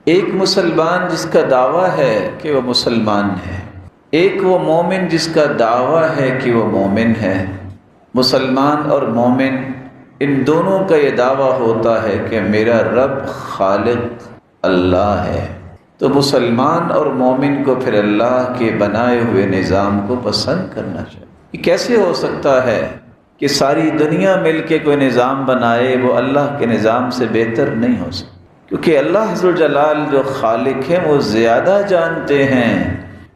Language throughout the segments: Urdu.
ایک مسلمان جس کا دعویٰ ہے کہ وہ مسلمان ہے، ایک وہ مومن جس کا دعویٰ ہے کہ وہ مومن ہے۔ مسلمان اور مومن ان دونوں کا یہ دعویٰ ہوتا ہے کہ میرا رب خالق اللہ ہے، تو مسلمان اور مومن کو پھر اللہ کے بنائے ہوئے نظام کو پسند کرنا چاہیے۔ یہ کیسے ہو سکتا ہے کہ ساری دنیا مل کے کوئی نظام بنائے، وہ اللہ کے نظام سے بہتر نہیں ہو سکتا، کیونکہ اللہ ذوالجلال جو خالق ہیں وہ زیادہ جانتے ہیں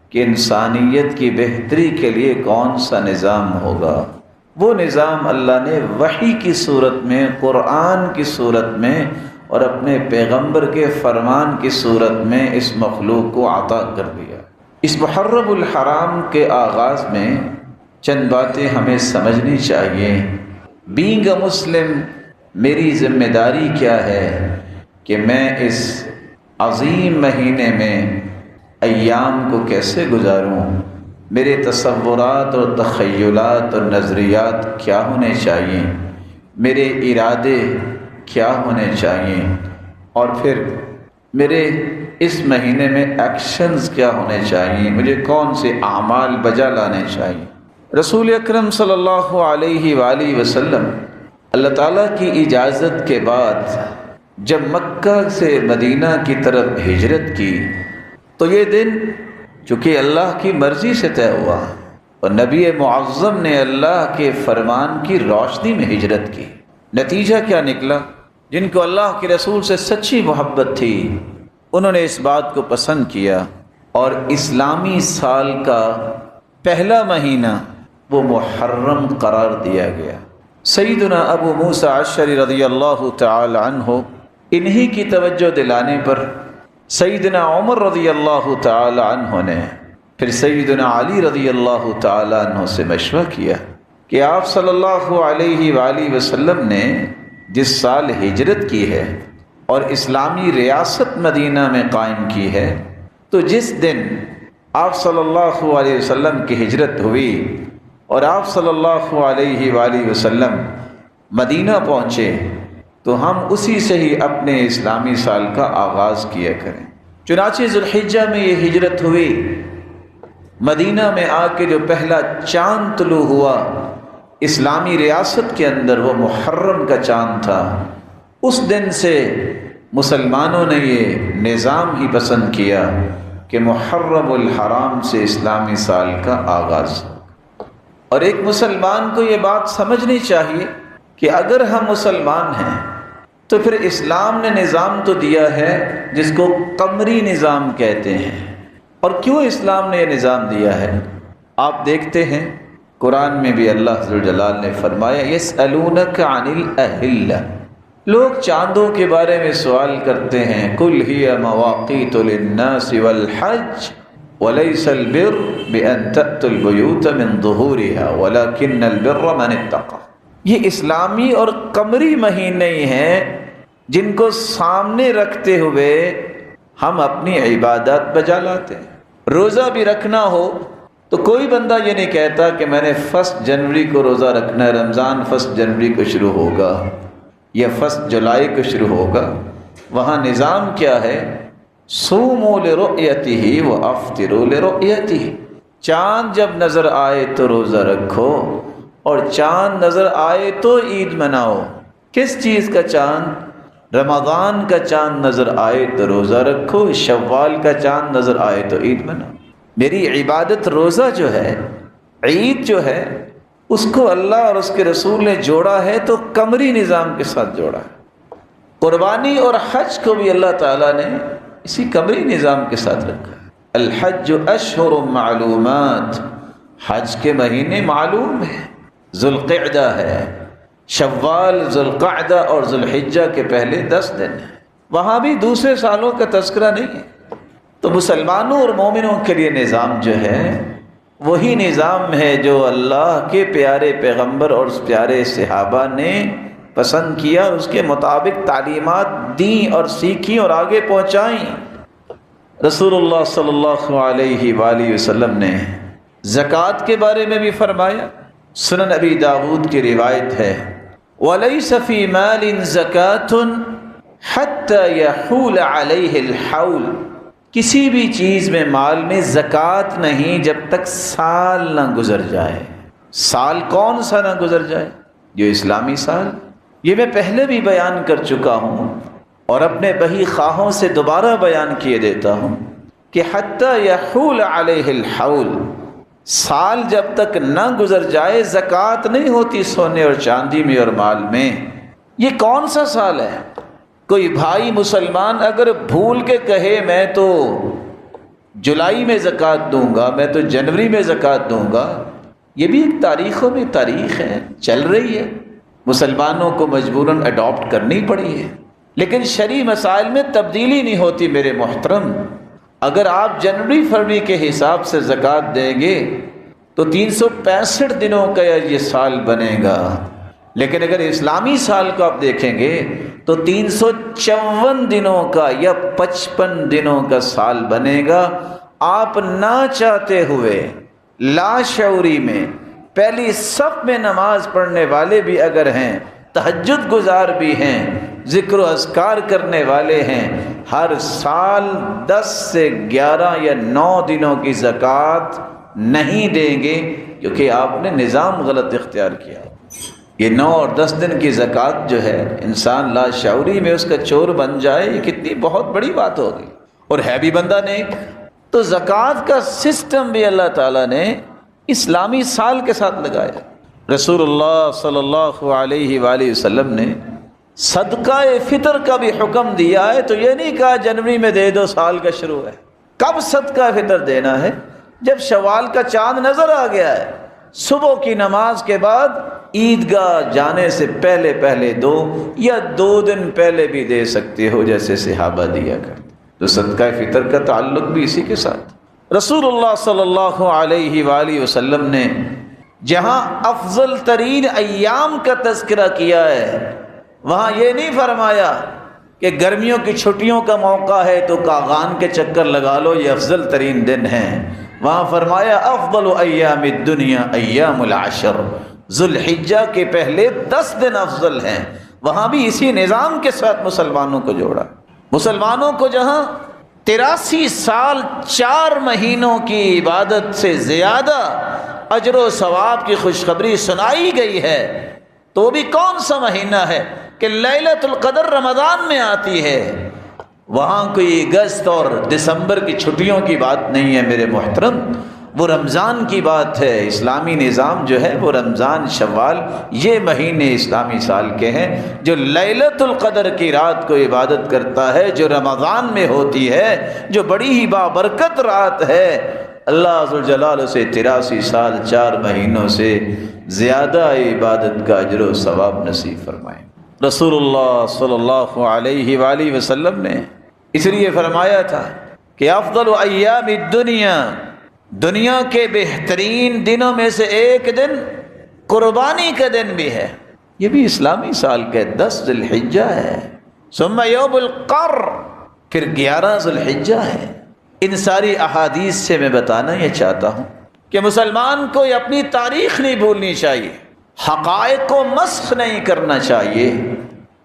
کہ انسانیت کی بہتری کے لیے کون سا نظام ہوگا۔ وہ نظام اللہ نے وحی کی صورت میں، قرآن کی صورت میں اور اپنے پیغمبر کے فرمان کی صورت میں اس مخلوق کو عطا کر دیا۔ اس محرم الحرام کے آغاز میں چند باتیں ہمیں سمجھنی چاہیے۔ بینگ اے مسلم، میری ذمہ داری کیا ہے کہ میں اس عظیم مہینے میں ایام کو کیسے گزاروں، میرے تصورات اور تخیلات اور نظریات کیا ہونے چاہیے، میرے ارادے کیا ہونے چاہیے، اور پھر میرے اس مہینے میں ایکشنز کیا ہونے چاہیے، مجھے کون سے اعمال بجا لانے چاہیے۔ رسول اکرم صلی اللہ علیہ وآلہ وسلم اللہ تعالیٰ کی اجازت کے بعد جب مکہ سے مدینہ کی طرف ہجرت کی تو یہ دن چونکہ اللہ کی مرضی سے طے ہوا اور نبی معظم نے اللہ کے فرمان کی روشنی میں ہجرت کی۔ نتیجہ کیا نکلا؟ جن کو اللہ کے رسول سے سچی محبت تھی انہوں نے اس بات کو پسند کیا، اور اسلامی سال کا پہلا مہینہ وہ محرم قرار دیا گیا۔ سیدنا ابو موسیٰ اشعری رضی اللہ تعالی عنہ، انہی کی توجہ دلانے پر سیدنا عمر رضی اللہ تعالی عنہ نے پھر سیدنا علی رضی اللہ تعالی عنہ سے مشورہ کیا کہ آپ صلی اللہ علیہ وآلہ وسلم نے جس سال ہجرت کی ہے اور اسلامی ریاست مدینہ میں قائم کی ہے، تو جس دن آپ صلی اللہ علیہ وسلم کی ہجرت ہوئی اور آپ صلی اللہ علیہ وآلہ وسلم مدینہ پہنچے تو ہم اسی سے ہی اپنے اسلامی سال کا آغاز کیا کریں۔ چنانچہ ذوالحجہ میں یہ ہجرت ہوئی، مدینہ میں آ کے جو پہلا چاند طلوع ہوا اسلامی ریاست کے اندر وہ محرم کا چاند تھا۔ اس دن سے مسلمانوں نے یہ نظام ہی پسند کیا کہ محرم الحرام سے اسلامی سال کا آغاز۔ اور ایک مسلمان کو یہ بات سمجھنی چاہیے کہ اگر ہم مسلمان ہیں تو پھر اسلام نے نظام تو دیا ہے جس کو قمری نظام کہتے ہیں۔ اور کیوں اسلام نے یہ نظام دیا ہے؟ آپ دیکھتے ہیں قرآن میں بھی اللہ ذوالجلال نے فرمایا یسألونک عن الأہلہ، لوگ چاندوں کے بارے میں سوال کرتے ہیں، قل ہی مواقیت للناس والحج ولیس البر بأن تأتوا البیوت من ظہورها ولکن البر من اتقى۔ یہ اسلامی اور قمری مہینے ہی ہیں جن کو سامنے رکھتے ہوئے ہم اپنی عبادات بجا لاتے ہیں۔ روزہ بھی رکھنا ہو تو کوئی بندہ یہ نہیں کہتا کہ میں نے 1 جنوری کو روزہ رکھنا ہے، رمضان 1 جنوری کو شروع ہوگا یا 1 جولائی کو شروع ہوگا۔ وہاں نظام کیا ہے؟ صوموا لرؤیتہ وافطروا لرؤیتہ، چاند جب نظر آئے تو روزہ رکھو اور چاند نظر آئے تو عید مناؤ۔ کس چیز کا چاند؟ رمضان کا چاند نظر آئے تو روزہ رکھو، شوال کا چاند نظر آئے تو عید مناؤ۔ میری عبادت روزہ جو ہے، عید جو ہے، اس کو اللہ اور اس کے رسول نے جوڑا ہے تو قمری نظام کے ساتھ جوڑا ہے۔ قربانی اور حج کو بھی اللہ تعالیٰ نے اسی قمری نظام کے ساتھ رکھا ہے۔ الحج اشہر معلومات، حج کے مہینے معلوم ہیں، ذوالقعدہ ہے، شوال، ذوالقعدہ اور ذوالحجہ کے پہلے 10 دن ہیں۔ وہاں بھی دوسرے سالوں کا تذکرہ نہیں ہے۔ تو مسلمانوں اور مومنوں کے لیے نظام جو ہے وہی نظام ہے جو اللہ کے پیارے پیغمبر اور اس پیارے صحابہ نے پسند کیا اور اس کے مطابق تعلیمات دیں اور سیکھیں اور آگے پہنچائیں۔ رسول اللہ صلی اللہ علیہ وآلہ وسلم نے زکوٰۃ کے بارے میں بھی فرمایا۔ سنن ابی داود کی روایت ہے، وَلَيْسَ فِي مَالٍ زَكَاةٌ حتی یحول علیہ الحول، کسی بھی چیز میں مال میں زکوٰۃ نہیں جب تک سال نہ گزر جائے۔ سال کون سا نہ گزر جائے؟ جو اسلامی سال۔ یہ میں پہلے بھی بیان کر چکا ہوں اور اپنے بہی خواہوں سے دوبارہ بیان کیے دیتا ہوں کہ حتی یحول علیہ الحول، سال جب تک نہ گزر جائے زکوٰۃ نہیں ہوتی سونے اور چاندی میں اور مال میں۔ یہ کون سا سال ہے؟ کوئی بھائی مسلمان اگر بھول کے کہے میں تو جولائی میں زکوٰۃ دوں گا، میں تو جنوری میں زکوٰۃ دوں گا، یہ بھی ایک تاریخوں میں تاریخ ہے، چل رہی ہے، مسلمانوں کو مجبوراً اڈاپٹ کرنی پڑی ہے، لیکن شرعی مسائل میں تبدیلی نہیں ہوتی میرے محترم۔ اگر آپ جنوری فروری کے حساب سے زکوٰۃ دیں گے تو 365 دنوں کا یہ سال بنے گا، لیکن اگر اسلامی سال کو آپ دیکھیں گے تو 354 دنوں کا یا 55 دنوں کا سال بنے گا۔ آپ نہ چاہتے ہوئے لاشعوری میں پہلی صف میں نماز پڑھنے والے بھی اگر ہیں، تہجد گزار بھی ہیں، ذکر و اذکار کرنے والے ہیں، ہر سال 10 سے 11 یا 9 دنوں کی زکوٰۃ نہیں دیں گے، کیونکہ آپ نے نظام غلط اختیار کیا۔ یہ 9 اور 10 دن کی زکوٰۃ جو ہے، انسان لاشعوری میں اس کا چور بن جائے، یہ کتنی بہت بڑی بات ہوگی، اور ہے بھی بندہ نیک۔ تو زکوٰۃ کا سسٹم بھی اللہ تعالیٰ نے اسلامی سال کے ساتھ لگایا۔ رسول اللہ صلی اللہ علیہ وآلہ وسلم نے صدقہ فطر کا بھی حکم دیا ہے، تو یہ نہیں کہا جنوری میں دے دو، سال کا شروع ہے۔ کب صدقہ فطر دینا ہے؟ جب شوال کا چاند نظر آ گیا ہے، صبح کی نماز کے بعد عیدگاہ جانے سے پہلے پہلے دو، یا 2 دن پہلے بھی دے سکتے ہو جیسے صحابہ دیا کرتے۔ تو صدقہ فطر کا تعلق بھی اسی کے ساتھ۔ رسول اللہ صلی اللہ علیہ وآلہ وسلم نے جہاں افضل ترین ایام کا تذکرہ کیا ہے، وہاں یہ نہیں فرمایا کہ گرمیوں کی چھٹیوں کا موقع ہے تو کاغان کے چکر لگا لو، یہ افضل ترین دن ہیں۔ وہاں فرمایا افضل ایام الدنیا ایام العشر، ذوالحجہ کے پہلے 10 دن افضل ہیں۔ وہاں بھی اسی نظام کے ساتھ مسلمانوں کو جوڑا۔ مسلمانوں کو جہاں 83 سال 4 مہینوں کی عبادت سے زیادہ اجر و ثواب کی خوشخبری سنائی گئی ہے، تو وہ بھی کون سا مہینہ ہے کہ لیلۃ القدر رمضان میں آتی ہے۔ وہاں کوئی اگست اور دسمبر کی چھٹیوں کی بات نہیں ہے میرے محترم، وہ رمضان کی بات ہے۔ اسلامی نظام جو ہے وہ رمضان، شوال، یہ مہینے اسلامی سال کے ہیں۔ جو لیلۃ القدر کی رات کو عبادت کرتا ہے، جو رمضان میں ہوتی ہے، جو بڑی ہی بابرکت رات ہے، اللہ ذوالجلال سے 83 سال 4 مہینوں سے زیادہ عبادت کا اجر و ثواب نصیب فرمائے۔ رسول اللہ صلی اللہ علیہ وآلہ وسلم نے اس لیے فرمایا تھا کہ افضل ایام الدنیا، دنیا کے بہترین دنوں میں سے ایک دن قربانی کا دن بھی ہے، یہ بھی اسلامی سال کے 10 ذی الحجہ ہے، ثم یوم القر، پھر 11 ذی الحجہ ہے۔ ان ساری احادیث سے میں بتانا یہ چاہتا ہوں کہ مسلمان کو یہ اپنی تاریخ نہیں بھولنی چاہیے، حقائق کو مسخ نہیں کرنا چاہیے،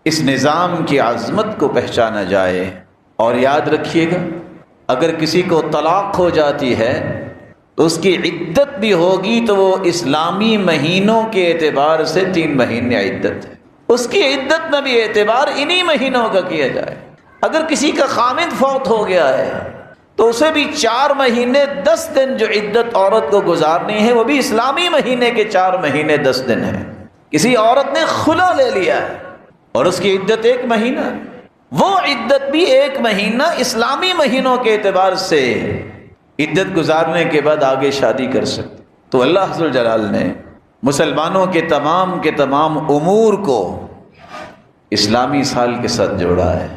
اس نظام کی عظمت کو پہچانا جائے۔ اور یاد رکھیے گا، اگر کسی کو طلاق ہو جاتی ہے تو اس کی عدت بھی ہوگی تو وہ اسلامی مہینوں کے اعتبار سے 3 مہینے عدت ہے، اس کی عدت میں بھی اعتبار انہی مہینوں کا کیا جائے۔ اگر کسی کا خامد فوت ہو گیا ہے تو اسے بھی 4 مہینے 10 دن جو عدت عورت کو گزارنی ہے، وہ بھی اسلامی مہینے کے 4 مہینے 10 دن ہے۔ کسی عورت نے خلا لے لیا ہے اور اس کی عدت 1 مہینہ، وہ عدت بھی 1 مہینہ اسلامی مہینوں کے اعتبار سے عدت گزارنے کے بعد آگے شادی کر سکتے۔ تو اللہ ذوالجلال نے مسلمانوں کے تمام امور کو اسلامی سال کے ساتھ جوڑا ہے۔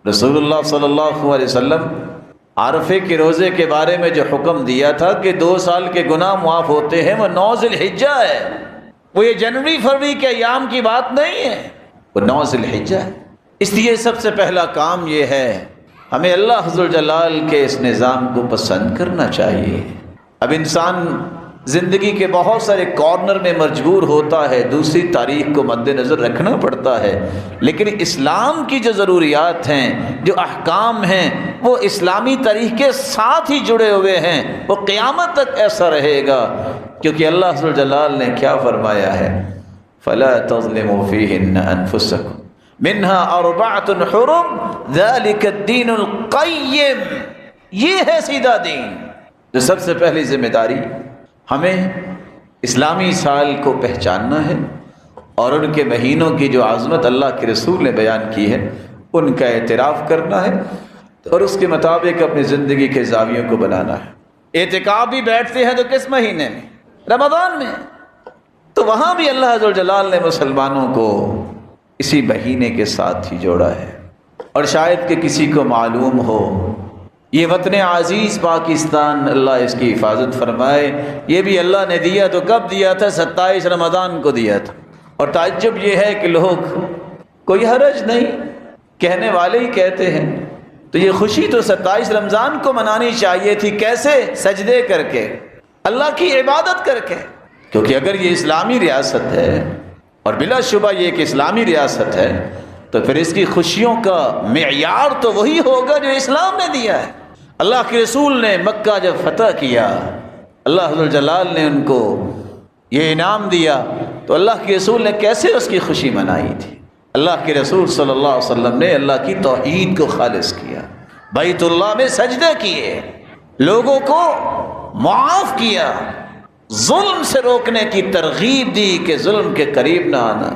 رسول اللہ صلی اللہ علیہ وسلم عرفے کے روزے کے بارے میں جو حکم دیا تھا کہ 2 سال کے گناہ معاف ہوتے ہیں، وہ 9 ذی الحجہ ہے، وہ یہ جنوری فروری کے ایام کی بات نہیں ہے، وہ 9 ذی الحجہ ہے۔ اس لیے سب سے پہلا کام یہ ہے، ہمیں اللہ ذوالجلال کے اس نظام کو پسند کرنا چاہیے۔ اب انسان زندگی کے بہت سارے کارنر میں مجبور ہوتا ہے، دوسری تاریخ کو مد نظر رکھنا پڑتا ہے، لیکن اسلام کی جو ضروریات ہیں، جو احکام ہیں، وہ اسلامی تاریخ کے ساتھ ہی جڑے ہوئے ہیں، وہ قیامت تک ایسا رہے گا، کیونکہ اللہ ذو الجلال نے کیا فرمایا ہے؟ فَلَا تَظْلِمُوا فِيهِنَّ أَنفُسَكُمْ مِنْهَا أَرْبَعَةٌ حُرُمٌ ذَلِكَ الدِّينُ الْقَيِّمُ، یہ ہے سیدھا دین۔ جو سب سے پہلی ذمہ داری ہمیں اسلامی سال کو پہچاننا ہے اور ان کے مہینوں کی جو عظمت اللہ کے رسول نے بیان کی ہے ان کا اعتراف کرنا ہے اور اس کے مطابق اپنی زندگی کے زاویوں کو بنانا ہے۔ اعتکاف بھی بیٹھتے ہیں تو کس مہینے میں؟ رمضان میں۔ تو وہاں بھی اللہ عز و جلال نے مسلمانوں کو اسی مہینے کے ساتھ ہی جوڑا ہے۔ اور شاید کہ کسی کو معلوم ہو یہ وطن عزیز پاکستان، اللہ اس کی حفاظت فرمائے، یہ بھی اللہ نے دیا تو کب دیا تھا؟ 27 رمضان کو دیا تھا۔ اور تعجب یہ ہے کہ لوگ، کوئی حرج نہیں، کہنے والے ہی کہتے ہیں، تو یہ خوشی تو 27 رمضان کو منانی چاہیے تھی۔ کیسے؟ سجدے کر کے، اللہ کی عبادت کر کے، کیونکہ اگر یہ اسلامی ریاست ہے اور بلا شبہ یہ ایک اسلامی ریاست ہے تو پھر اس کی خوشیوں کا معیار تو وہی ہوگا جو اسلام نے دیا ہے۔ اللہ کے رسول نے مکہ جب فتح کیا، اللہ ذو الجلال نے ان کو یہ انعام دیا، تو اللہ کے رسول نے کیسے اس کی خوشی منائی تھی؟ اللہ کے رسول صلی اللہ علیہ وسلم نے اللہ کی توحید کو خالص کیا، بیت اللہ میں سجدے کیے، لوگوں کو معاف کیا، ظلم سے روکنے کی ترغیب دی کہ ظلم کے قریب نہ آنا،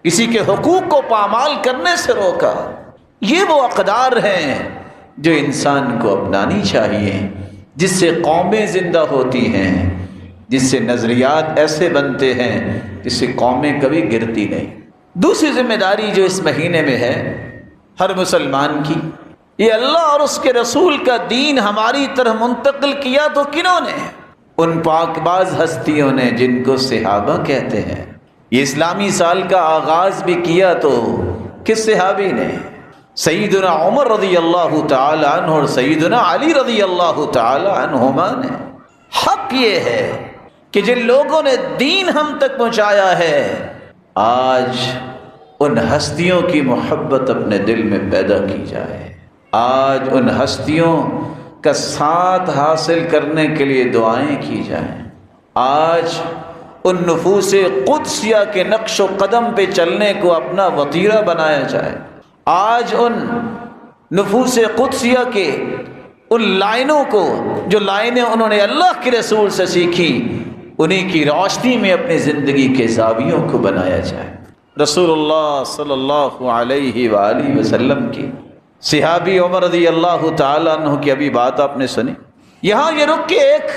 کسی کے حقوق کو پامال کرنے سے روکا۔ یہ وہ اقدار ہیں جو انسان کو اپنانی چاہیے، جس سے قومیں زندہ ہوتی ہیں، جس سے نظریات ایسے بنتے ہیں جس سے قومیں کبھی گرتی نہیں۔ دوسری ذمہ داری جو اس مہینے میں ہے ہر مسلمان کی، یہ اللہ اور اس کے رسول کا دین ہماری طرح منتقل کیا تو کنہوں نے؟ ان پاک باز ہستیوں نے جن کو صحابہ کہتے ہیں۔ یہ اسلامی سال کا آغاز بھی کیا تو کس صحابی نے؟ سیدنا عمر رضی اللہ تعالی عنہ اور سیدنا علی رضی اللہ تعالی عنہما نے۔ حق یہ ہے کہ جن لوگوں نے دین ہم تک پہنچایا ہے، آج ان ہستیوں کی محبت اپنے دل میں پیدا کی جائے، آج ان ہستیوں کا ساتھ حاصل کرنے کے لیے دعائیں کی جائیں، آج ان نفوس قدسیہ کے نقش و قدم پہ چلنے کو اپنا وطیرہ بنایا جائے، آج ان نفوس قدسیہ کے ان لائنوں کو، جو لائنیں انہوں نے اللہ کے رسول سے سیکھی، انہی کی روشنی میں اپنی زندگی کے زاویوں کو بنایا جائے۔ رسول اللہ صلی اللہ علیہ وآلہ وسلم کی صحابی عمر رضی اللہ تعالیٰ عنہ کی ابھی بات آپ نے سنی۔ یہاں یہ رک کے ایک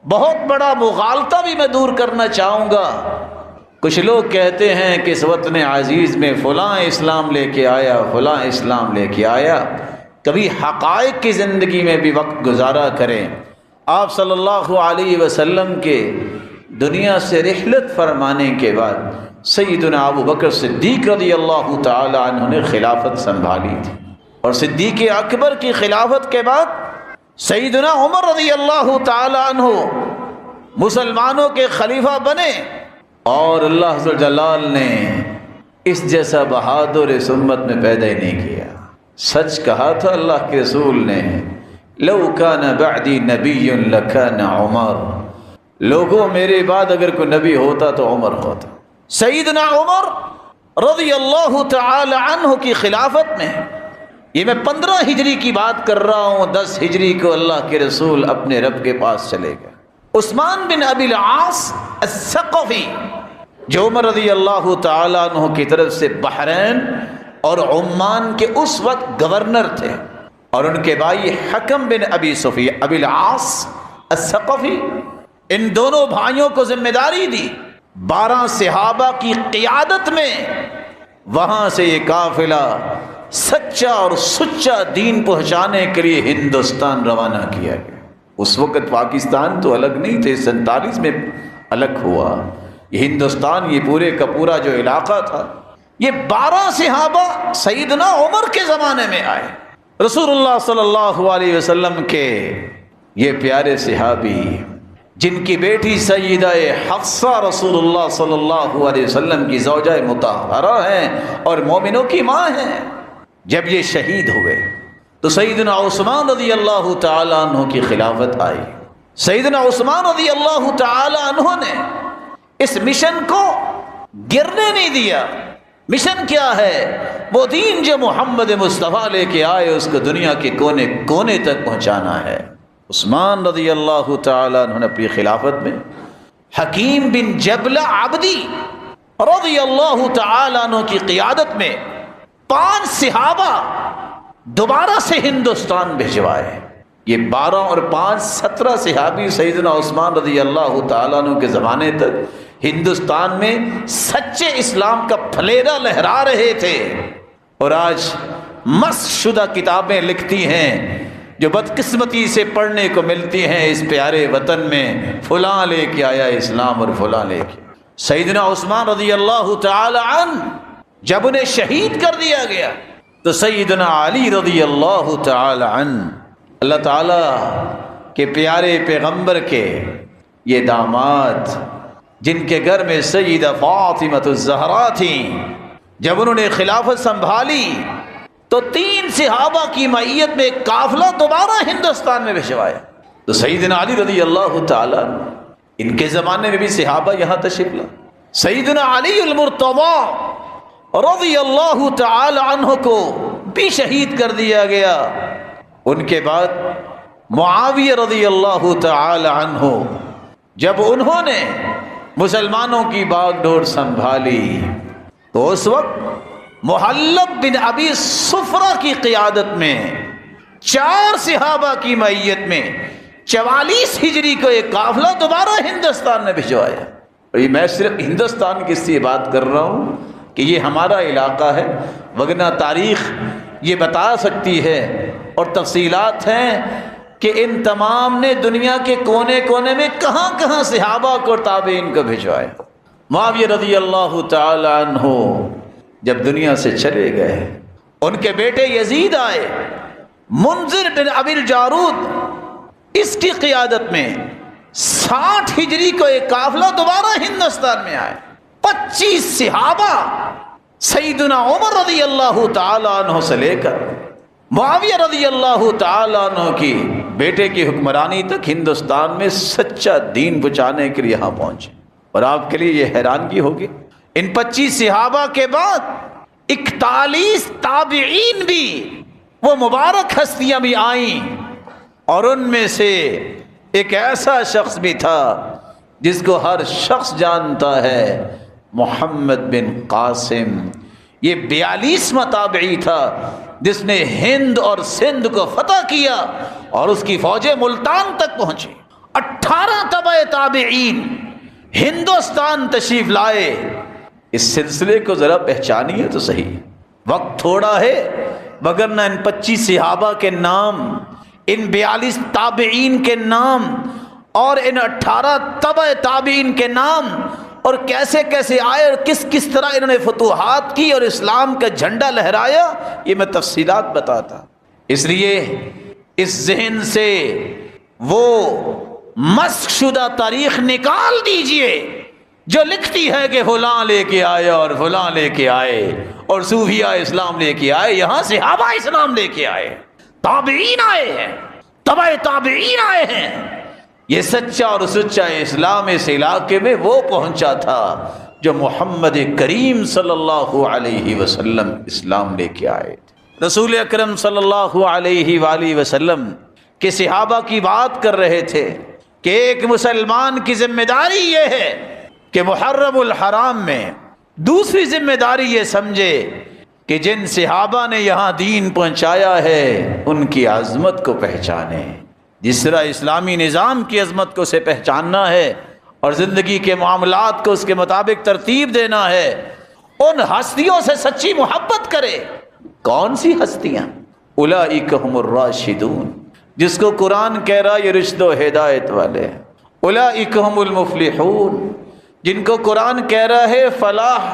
بہت بڑا مغالطہ بھی میں دور کرنا چاہوں گا۔ کچھ لوگ کہتے ہیں کہ اس وطن عزیز میں فلاں اسلام لے کے آیا، فلاں اسلام لے کے آیا۔ کبھی حقائق کی زندگی میں بھی وقت گزارا کریں۔ آپ صلی اللہ علیہ وسلم کے دنیا سے رحلت فرمانے کے بعد سیدنا ابو بکر صدیق رضی اللہ تعالی عنہ نے خلافت سنبھالی تھی، اور صدیق اکبر کی خلافت کے بعد سیدنا عمر رضی اللہ تعالی عنہ مسلمانوں کے خلیفہ بنے، اور اللہ ذو الجلال نے اس جیسا بہادر اس امت میں پیدا ہی نہیں کیا۔ سچ کہا تھا اللہ کے رسول نے، لو کان بعدی نبی لکان عمر، لوگوں میرے بعد اگر کوئی نبی ہوتا تو عمر ہوتا۔ سیدنا عمر رضی اللہ تعالی عنہ کی خلافت میں، یہ میں 15 ہجری کی بات کر رہا ہوں، 10 ہجری کو اللہ کے رسول اپنے رب کے پاس چلے گئے۔ عثمان بن ابی العاص الثقفی، جو عمر رضی اللہ تعالی عنہ کی طرف سے بحرین اور عمان کے اس وقت گورنر تھے، اور ان کے بھائی حکم بن ابی العاص الثقفی، ان دونوں بھائیوں کو ذمہ داری دی 12 صحابہ کی قیادت میں وہاں سے یہ قافلہ سچا اور سچا دین پہنچانے کے لیے ہندوستان روانہ کیا گیا۔ اس وقت پاکستان تو الگ نہیں تھے، 47 میں الگ ہوا۔ یہ ہندوستان، یہ پورے کا پورا جو علاقہ تھا، یہ 12 صحابہ سیدنا عمر کے زمانے میں آئے۔ رسول اللہ صلی اللہ علیہ وسلم کے یہ پیارے صحابی جن کی بیٹی سیدہ حفصہ رسول اللہ صلی اللہ علیہ وسلم کی زوجہ مطہرہ ہیں اور مومنوں کی ماں ہیں، جب یہ شہید ہوئے تو سیدنا عثمان رضی اللہ تعالی عنہ کی خلافت آئی۔ سیدنا عثمان رضی اللہ تعالی عنہ نے اس مشن کو گرنے نہیں دیا۔ مشن کیا ہے؟ وہ دین جو محمد مصطفیٰ لے کے آئے اس کو دنیا کے کونے کونے تک پہنچانا ہے۔ عثمان رضی اللہ تعالی عنہ نے اپنی خلافت میں حکیم بن جبلہ عبدی رضی اللہ تعالی عنہ کی قیادت میں 5 صحابہ دوبارہ سے ہندوستان بھجوائے۔ یہ 12 اور 5 17 صحابی سیدنا عثمان رضی اللہ تعالیٰ عنہ کے زمانے تک ہندوستان میں سچے اسلام کا پھلیرا لہرا رہے تھے، اور آج مسخ شدہ کتابیں لکھتی ہیں جو بدقسمتی سے پڑھنے کو ملتی ہیں اس پیارے وطن میں، فلاں لے کے آیا اسلام اور فلاں لے کے۔ سیدنا عثمان رضی اللہ تعالی عنہ جب انہیں شہید کر دیا گیا تو سیدنا علی رضی اللہ تعالی عنہ اللہ تعالی کے پیارے پیغمبر کے یہ داماد، جن کے گھر میں سیدہ فاطمہ الزہرا تھیں، جب انہوں نے خلافت سنبھالی تو 3 صحابہ کی معیت میں ایک قافلہ دوبارہ ہندوستان میں بھجوایا۔ تو سیدنا علی رضی اللہ تعالی عنہ، ان کے زمانے میں بھی صحابہ یہاں تشریف لائے۔ سیدنا علی المرتضی رضی اللہ تعالی عنہ کو بھی شہید کر دیا گیا۔ ان کے بعد معاویہ رضی اللہ تعالی عنہ، جب انہوں نے مسلمانوں کی باغ ڈور سنبھالی تو اس وقت محلب بن ابی صفرہ کی قیادت میں 4 صحابہ کی معیت میں 44 ہجری کو ایک قافلہ دوبارہ ہندوستان میں بھجوایا۔ اور یہ میں صرف ہندوستان کی اس لیے بات کر رہا ہوں کہ یہ ہمارا علاقہ ہے، ورنہ تاریخ یہ بتا سکتی ہے اور تفصیلات ہیں کہ ان تمام نے دنیا کے کونے کونے میں کہاں کہاں صحابہ کو اور تابعین کو بھجوایا۔ معاویہ رضی اللہ تعالی عنہ جب دنیا سے چلے گئے، ان کے بیٹے یزید آئے، منذر بن ابی الجارود اس کی قیادت میں 60 ہجری کو ایک قافلہ دوبارہ ہندوستان میں آئے۔ 25 صحابہ سیدنا عمر رضی اللہ تعالی عنہ سے لے کر معاویہ رضی اللہ تعالی عنہ کی بیٹے کی حکمرانی تک ہندوستان میں سچا دین پہنچانے کے لیے یہاں پہنچے۔ اور آپ کے لیے یہ حیرانگی ہوگی، ان 25 صحابہ کے بعد 41 تابعین بھی، وہ مبارک ہستیاں بھی آئیں، اور ان میں سے ایک ایسا شخص بھی تھا جس کو ہر شخص جانتا ہے، محمد بن قاسم۔ یہ 42واں تابعی تھا جس نے ہند اور سندھ کو فتح کیا اور اس کی فوجیں ملتان تک پہنچی۔ 18 تبع تابعین ہندوستان تشریف لائے۔ اس سلسلے کو ذرا پہچانیے تو صحیح، وقت تھوڑا ہے، وگرنہ ان 25 صحابہ کے نام، ان 42 تابعین کے نام اور ان 18 تبع تابعین کے نام، اور کیسے کیسے آئے اور کس کس طرح انہوں نے فتوحات کی اور اسلام کا جھنڈا لہرایا، یہ میں تفصیلات بتاتا۔ اس لیے اس ذہن سے وہ مسخ شدہ تاریخ نکال دیجئے جو لکھتی ہے کہ فلاں لے کے آئے اور فلاں لے کے آئے اور صوفیہ اسلام لے کے آئے۔ یہاں صحابہ اسلام لے کے آئے، تابعین آئے ہیں، تبع تابعین آئے ہیں۔ یہ سچا اور سچا اسلام اس علاقے میں وہ پہنچا تھا جو محمد کریم صلی اللہ علیہ وسلم اسلام لے کے آئے تھے۔ رسول اکرم صلی اللہ علیہ وآلہ وسلم کے صحابہ کی بات کر رہے تھے کہ ایک مسلمان کی ذمہ داری یہ ہے کہ محرم الحرام میں دوسری ذمہ داری یہ سمجھے کہ جن صحابہ نے یہاں دین پہنچایا ہے ان کی عظمت کو پہچانے۔ جس طرح اسلامی نظام کی عظمت کو اسے پہچاننا ہے اور زندگی کے معاملات کو اس کے مطابق ترتیب دینا ہے، ان ہستیوں سے سچی محبت کرے۔ کون سی ہستیاں؟ اولئک هم الراشدون، جس کو قرآن کہہ رہا یہ رشد و ہدایت والے۔ اولئک هم المفلحون، جن کو قرآن کہہ رہا ہے فلاح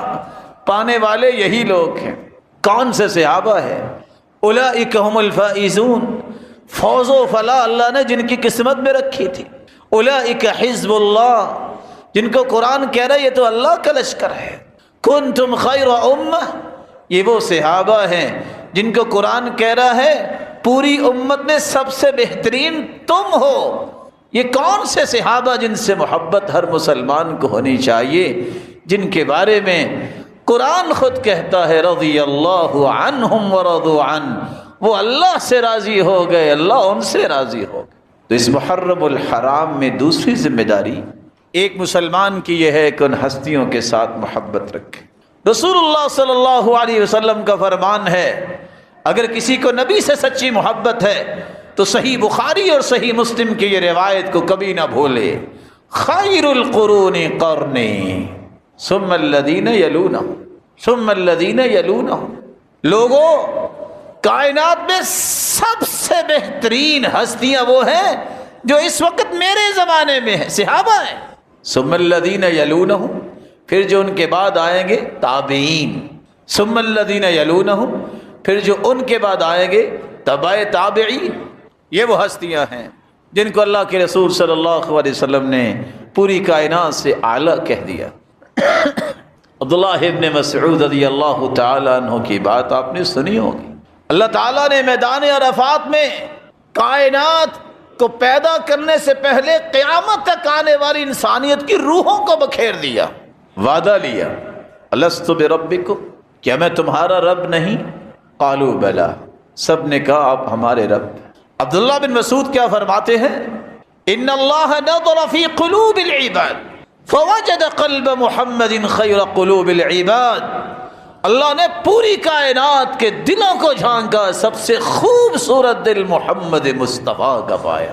پانے والے یہی لوگ ہیں۔ کون سے صحابہ ہیں؟ اولئک هم الفائزون، فوز و فلاح اللہ نے جن کی قسمت میں رکھی تھی۔ اولئک حزب اللہ، جن کو قرآن کہہ رہا ہے یہ تو اللہ کا لشکر ہے۔ کنتم خیر امہ، یہ وہ صحابہ ہیں جن کو قرآن کہہ رہا ہے پوری امت میں سب سے بہترین تم ہو۔ یہ کون سے صحابہ جن سے محبت ہر مسلمان کو ہونی چاہیے، جن کے بارے میں قرآن خود کہتا ہے رضی اللہ عنہم ورضوا عنہ، وہ اللہ سے راضی ہو گئے، اللہ ان سے راضی ہو گئے۔ تو اس محرم الحرام میں دوسری ذمہ داری ایک مسلمان کی یہ ہے کہ ان ہستیوں کے ساتھ محبت رکھے۔ رسول اللہ صلی اللہ علیہ وسلم کا فرمان ہے اگر کسی کو نبی سے سچی محبت ہے تو صحیح بخاری اور صحیح مسلم کی یہ روایت کو کبھی نہ بھولے، خیر القرون قرنی ثم الذین یلونہم ثم الذین یلونہم۔ لوگوں، کائنات میں سب سے بہترین ہستیاں وہ ہیں جو اس وقت میرے زمانے میں ہیں، صحابہ ہیں۔ ثم الذین یلونہم، پھر جو ان کے بعد آئیں گے تابعین، ثم الذین یلونہم، پھر جو ان کے بعد آئیں گے تبع تابعین۔ یہ وہ ہستیاں ہیں جن کو اللہ کے رسول صلی اللہ علیہ وسلم نے پوری کائنات سے اعلیٰ کہہ دیا۔ عبداللہ ابن مسعود رضی اللہ تعالیٰ عنہ کی بات آپ نے سنی ہوگی۔ اللہ تعالیٰ نے میدان عرفات میں کائنات کو پیدا کرنے سے پہلے قیامت تک آنے والی انسانیت کی روحوں کو بکھیر دیا، وعدہ لیا، الست بربکم، کیا میں تمہارا رب نہیں؟ قالوا بلا، سب نے کہا آپ ہمارے رب۔ عبداللہ بن مسعود کیا فرماتے ہیں؟ ان اللہ نظر فی قلوب العباد فوجد قلب محمد خیر قلوب العباد، اللہ نے پوری کائنات کے دلوں کو جھانکا، سب سے خوبصورت دل محمد مصطفیٰ کا پایا۔